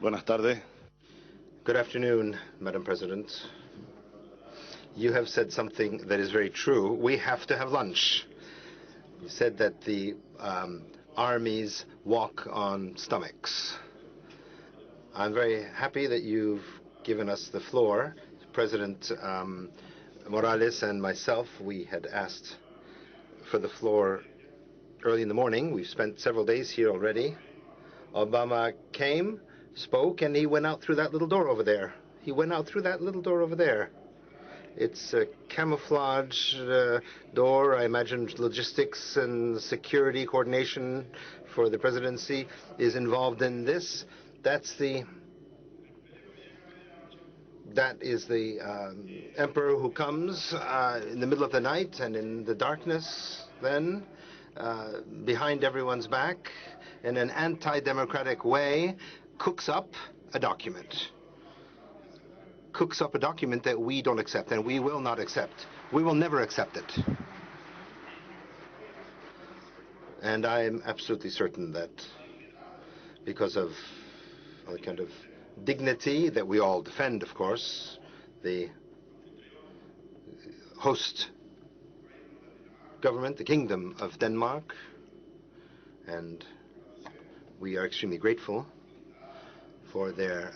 Buenas tardes. Good afternoon, Madam President. You have said something that is very true. We have to have lunch. You said that the armies walk on stomachs. I'm very happy that you've given us the floor. President Morales and myself, we had asked for the floor early in the morning. We've spent several days here already. Obama came, spoke, and he went out through that little door over there. He went out through that little door over there. It's a camouflage door. I imagine logistics and security coordination for the presidency is involved in this. That is the emperor who comes in the middle of the night and in the darkness then, behind everyone's back, in an anti-democratic way, cooks up a document. Cooks up a document that we don't accept, and we will not accept. We will never accept it. And I am absolutely certain that because of the kind of dignity that we all defend, of course, the host government, the Kingdom of Denmark, and we are extremely grateful for their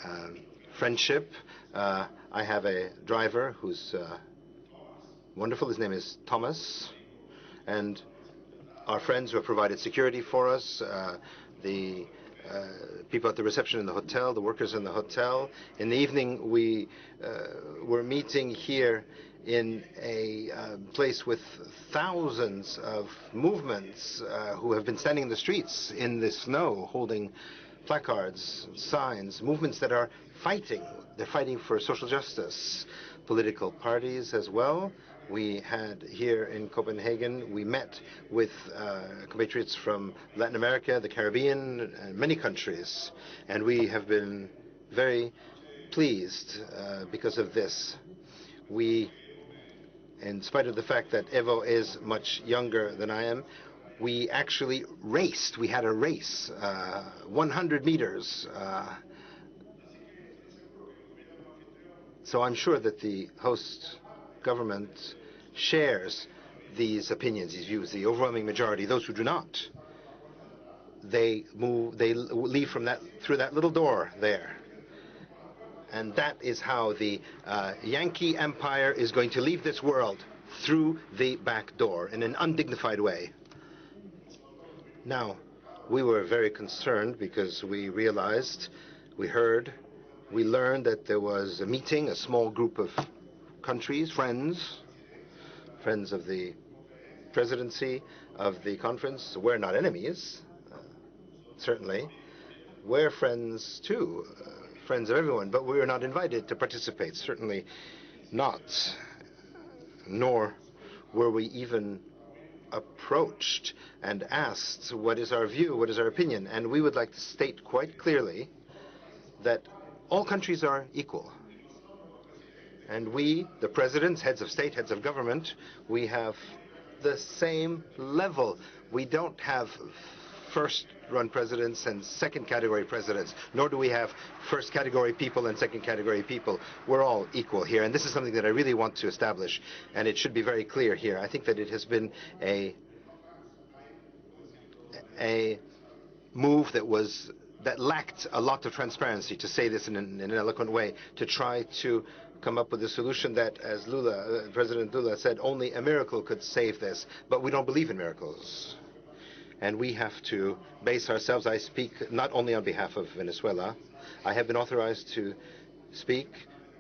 friendship. I have a driver who's wonderful. His name is Thomas. And our friends who have provided security for us, the people at the reception in the hotel, the workers in the hotel. In the evening, we were meeting here in a place with thousands of movements who have been standing in the streets in the snow, holding placards, signs, movements that are fighting. They're fighting for social justice. Political parties as well. We had here in Copenhagen, we met with compatriots from Latin America, the Caribbean, and many countries. And we have been very pleased because of this. We, in spite of the fact that Evo is much younger than I am, we actually raced. We had a race, 100 meters. So I'm sure that the host government shares these opinions, these views. The overwhelming majority, those who do not, they leave from through that little door there. And that is how the Yankee empire is going to leave this world, through the back door in an undignified way. Now, we were very concerned because we realized, we learned that there was a meeting, a small group of countries, friends of the presidency, of the conference. We're not enemies, certainly. We're friends too, friends of everyone, but we were not invited to participate, certainly not. Nor were we even approached and asked, what is our view, what is our opinion? And we would like to state quite clearly that all countries are equal. And we, the presidents, heads of state, heads of government, we have the same level. We don't have first-run presidents and second-category presidents, nor do we have first-category people and second-category people. We're all equal here, and this is something that I really want to establish, and it should be very clear here. I think that it has been a move that lacked a lot of transparency, to say this in an eloquent way, to try to come up with a solution that, as President Lula said, only a miracle could save this. But we don't believe in miracles. And we have to base ourselves. I speak not only on behalf of Venezuela. I have been authorized to speak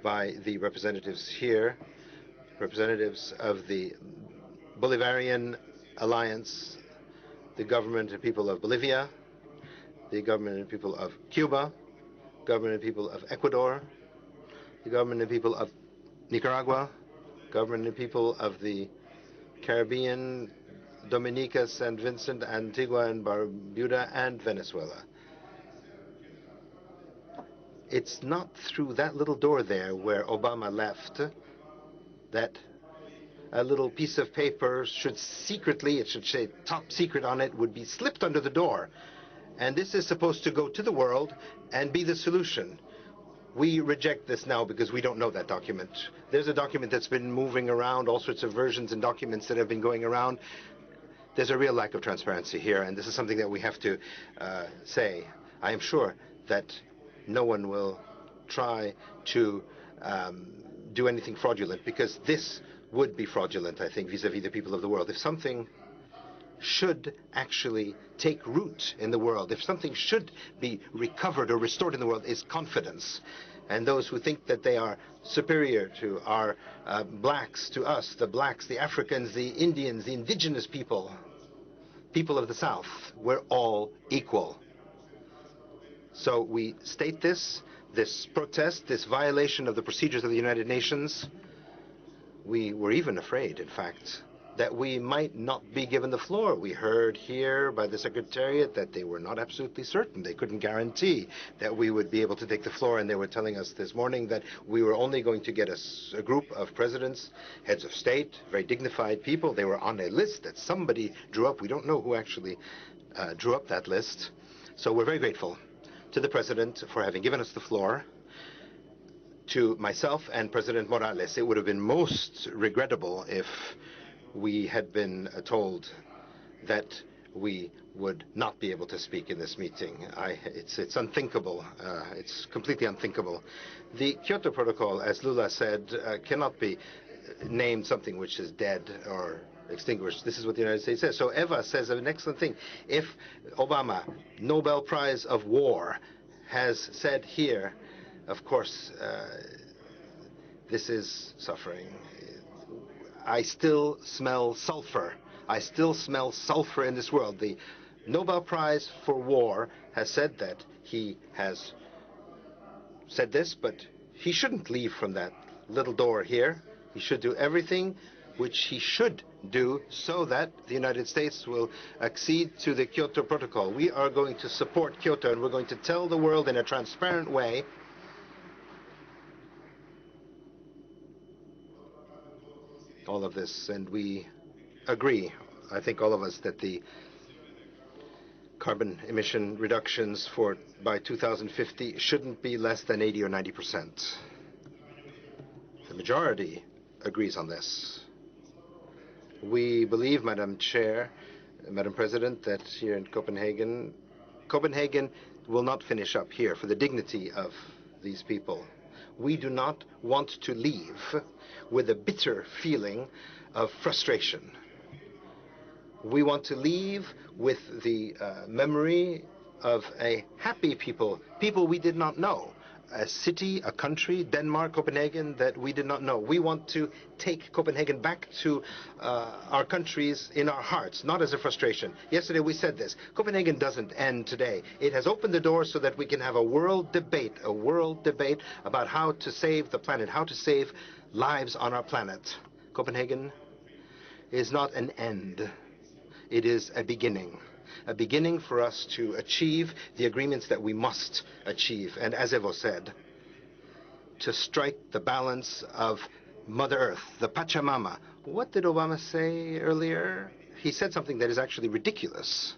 by the representatives here, representatives of the Bolivarian Alliance, the government and people of Bolivia, the government and people of Cuba, government and people of Ecuador, the government and people of Nicaragua, government and people of the Caribbean, Dominica, St. Vincent, Antigua and Barbuda, and Venezuela. It's not through that little door there where Obama left that a little piece of paper should secretly, it should say top secret on it, would be slipped under the door. And this is supposed to go to the world and be the solution. We reject this now because we don't know that document. There's a document that's been moving around, all sorts of versions and documents that have been going around. There's a real lack of transparency here, and this is something that we have to say. I am sure that no one will try to do anything fraudulent, because this would be fraudulent, I think, vis-à-vis the people of the world. If something should actually take root in the world, if something should be recovered or restored in the world, is confidence. And those who think that they are superior to our blacks, to us, the blacks, the Africans, the Indians, the indigenous people, people of the South, we're all equal. So we state this protest, this violation of the procedures of the United Nations. We were even afraid, in fact, that we might not be given the floor. We heard here by the Secretariat that they were not absolutely certain. They couldn't guarantee that we would be able to take the floor, and they were telling us this morning that we were only going to get a group of presidents, heads of state, very dignified people. They were on a list that somebody drew up. We don't know who actually drew up that list. So we're very grateful to the President for having given us the floor. To myself and President Morales, it would have been most regrettable if we had been told that we would not be able to speak in this meeting. It's unthinkable. It's completely unthinkable. The Kyoto Protocol, as Lula said, cannot be named something which is dead or extinguished. This is what the United States says. So Eva says an excellent thing. If Obama, Nobel Prize of War, has said here, of course, this is suffering. I still smell sulfur. I still smell sulfur in this world. The Nobel Prize for War has said that. He has said this, but he shouldn't leave from that little door here. He should do everything which he should do so that the United States will accede to the Kyoto Protocol. We are going to support Kyoto, and we're going to tell the world in a transparent way all of this. And we agree, I think all of us, that the carbon emission reductions by 2050 shouldn't be less than 80 or 90%. The majority agrees on this. We believe, Madam Chair, Madam President, that here in Copenhagen will not finish up here for the dignity of these people. We do not want to leave with a bitter feeling of frustration. We want to leave with the memory of a happy people we did not know. A city, a country, Denmark, Copenhagen, that we did not know. We want to take Copenhagen back to our countries in our hearts, not as a frustration. Yesterday we said this. Copenhagen doesn't end today. It has opened the door so that we can have a world debate about how to save the planet, how to save lives on our planet. Copenhagen is not an end. It is a beginning for us to achieve the agreements that we must achieve. And as Evo said, to strike the balance of Mother Earth, the Pachamama. What did Obama say earlier? He said something that is actually ridiculous.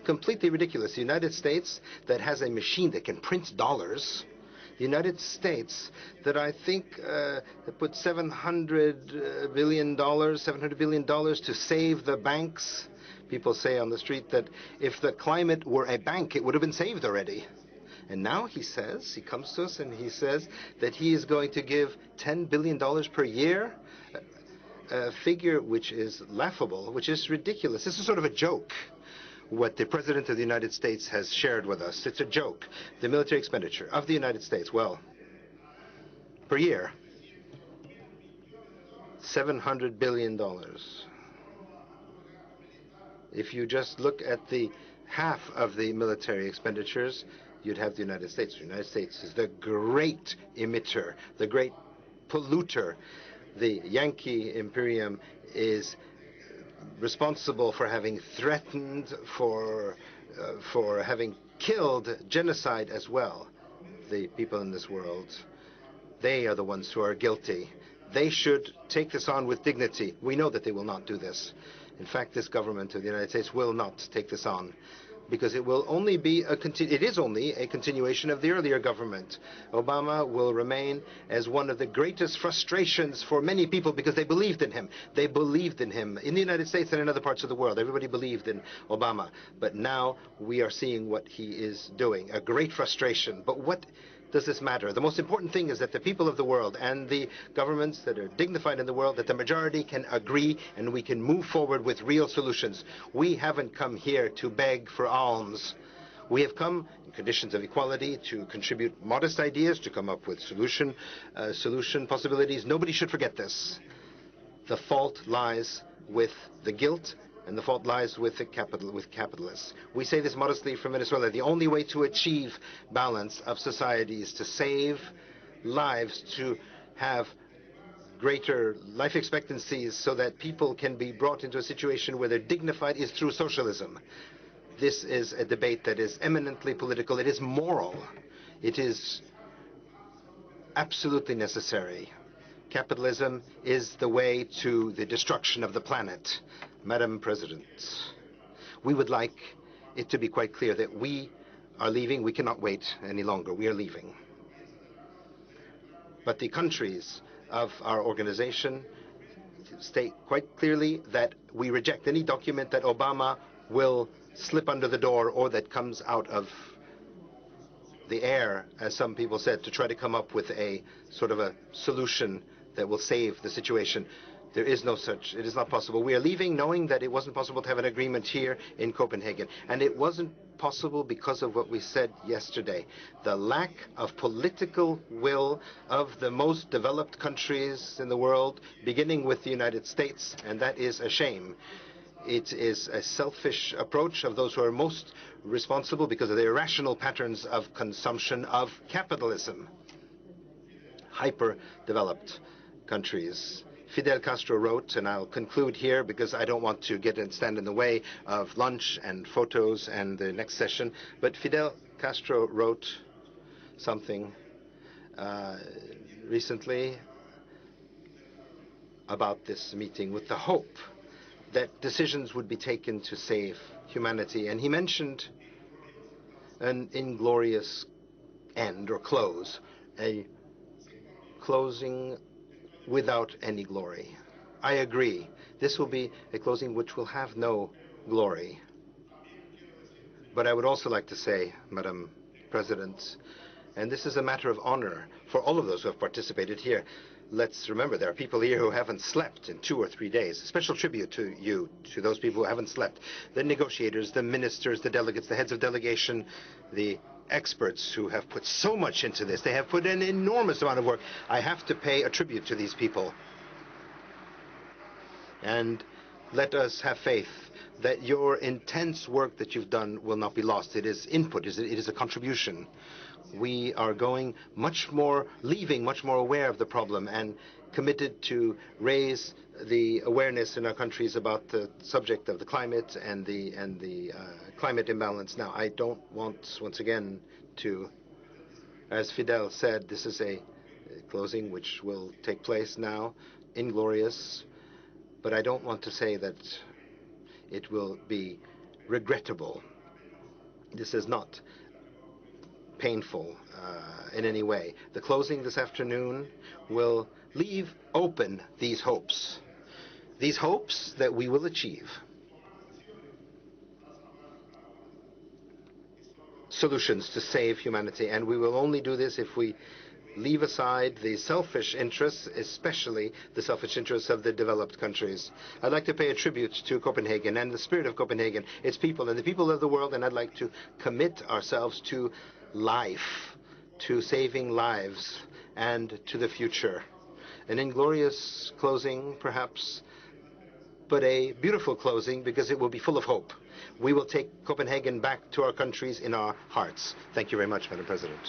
Completely ridiculous. The United States, that has a machine that can print dollars, the United States, that I think put $700 billion to save the banks. People say on the street that if the climate were a bank, it would have been saved already. And now he comes to us and he says that he is going to give $10 billion per year, a figure which is laughable, which is ridiculous. This is sort of a joke, what the President of the United States has shared with us. It's a joke. The military expenditure of the United States, well, per year, $700 billion. If you just look at the half of the military expenditures, you'd have the United States. The United States is the great emitter, the great polluter. The Yankee Imperium is responsible for having threatened, for having killed, genocide as well. The people in this world, they are the ones who are guilty. They should take this on with dignity. We know that they will not do this. In fact, this government of the United States will not take this on. because it will only be it is only a continuation of the earlier government. Obama will remain as one of the greatest frustrations for many people because they believed in him. They believed in him in the United States and in other parts of the world. Everybody believed in Obama. But now we are seeing what he is doing. A great frustration. But what does this matter? The most important thing is that the people of the world and the governments that are dignified in the world, that the majority can agree and we can move forward with real solutions. We haven't come here to beg for alms. We have come in conditions of equality to contribute modest ideas, to come up with solution possibilities. Nobody should forget this. The fault lies with the guilt, and the fault lies with capitalists. We say this modestly from Venezuela. The only way to achieve balance of society is to save lives, to have greater life expectancies so that people can be brought into a situation where they're dignified is through socialism. This is a debate that is eminently political. It is moral. It is absolutely necessary. Capitalism is the way to the destruction of the planet. Madam President, we would like it to be quite clear that we are leaving. We cannot wait any longer. We are leaving. But the countries of our organization state quite clearly that we reject any document that Obama will slip under the door or that comes out of the air, as some people said, to try to come up with a sort of a solution that will save the situation. There is no such. It is not possible. We are leaving knowing that it wasn't possible to have an agreement here in Copenhagen. And it wasn't possible because of what we said yesterday. The lack of political will of the most developed countries in the world, beginning with the United States, and that is a shame. It is a selfish approach of those who are most responsible because of the irrational patterns of consumption of capitalism. Hyper-developed countries. Fidel Castro wrote, and I'll conclude here because I don't want to stand in the way of lunch and photos and the next session, but Fidel Castro wrote something recently about this meeting with the hope that decisions would be taken to save humanity. And he mentioned an inglorious end or close, a closing without any glory. I agree. This will be a closing which will have no glory. But I would also like to say, Madam President, and this is a matter of honor for all of those who have participated here. Let's remember there are people here who haven't slept in 2 or 3 days. A special tribute to you, to those people who haven't slept. The negotiators, the ministers, the delegates, the heads of delegation, the experts who have put so much into this. They have put an enormous amount of work. I have to pay a tribute to these people. And let us have faith that your intense work that you've done will not be lost. It is input, it is a contribution. We are leaving much more aware of the problem and committed to raise the awareness in our countries about the subject of the climate and the climate imbalance. Now, I don't want, once again, to, as Fidel said, this is a closing which will take place now, inglorious, but I don't want to say that it will be regrettable. This is not painful in any way. The closing this afternoon will leave open these hopes that we will achieve solutions to save humanity, and we will only do this if we leave aside the selfish interests, especially the selfish interests of the developed countries. I'd like to pay a tribute to Copenhagen and the spirit of Copenhagen, its people and the people of the world, and I'd like to commit ourselves to life, to saving lives, and to the future. An inglorious closing, perhaps, but a beautiful closing because it will be full of hope. We will take Copenhagen back to our countries in our hearts. Thank you very much, Madam President.